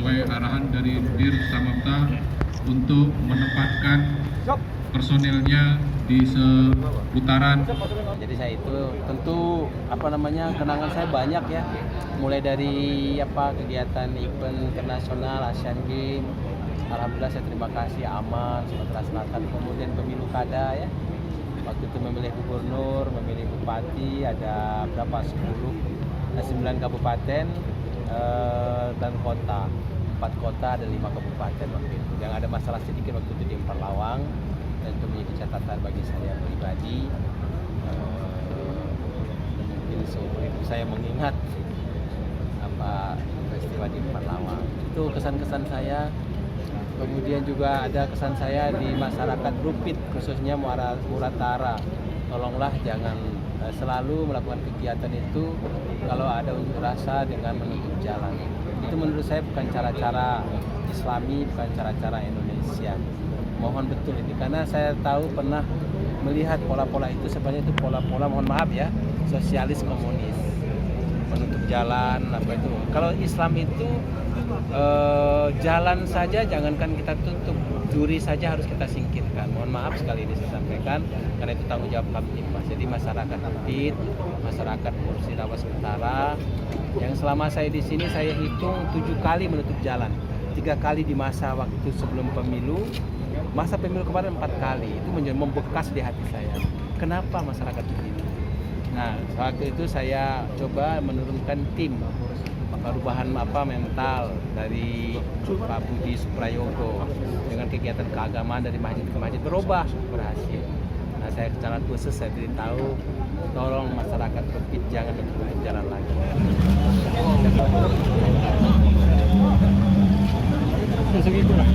sesuai arahan dari Dir Samapta untuk menempatkan personilnya di seputaran. Jadi saya itu tentu kenangan saya banyak ya, mulai dari kegiatan event internasional Asian Games. Alhamdulillah saya terima kasih aman Sumatera Selatan, kemudian pemilu kada ya. Waktu itu memilih gubernur, memilih bupati, ada berapa 9 kabupaten dan kota. 4 kota ada 5 kabupaten waktu itu. Yang ada masalah sedikit waktu itu di Emparlawang, dan itu menjadi catatan bagi saya pribadi. Mungkin seumur hidup saya mengingat peristiwa di Emparlawang. Itu kesan-kesan saya. Kemudian juga ada kesan saya di masyarakat Rupit, khususnya Muratara. Tolonglah jangan selalu melakukan kegiatan itu kalau ada unjuk rasa dengan menutup jalan. Itu menurut saya bukan cara-cara Islami, bukan cara-cara Indonesia. Mohon betul ini, karena saya tahu pernah melihat pola-pola itu, sebenarnya itu pola-pola, mohon maaf ya, sosialis komunis. Menutup jalan, itu. Kalau Islam itu jalan saja jangankan kita tutup, duri saja harus kita singkirkan. Mohon maaf sekali ini saya sampaikan, karena itu tanggung jawab Kamtipmas. Jadi masyarakat Rupit, masyarakat Kursi Rawas Utara, yang selama saya di sini saya hitung 7 kali menutup jalan, 3 kali di masa waktu sebelum pemilu, masa pemilu kemarin 4 kali. Itu membekas di hati saya. Kenapa masyarakat begini? Nah, waktu itu saya coba menurunkan tim perubahan mental dari Pak Budi Suprayogo dengan kegiatan keagamaan dari masjid ke masjid, berhasil. Nah, saya secara khusus saya beritahu, tolong masyarakat Rupit jangan menutup jalan lagi. Segitu lah.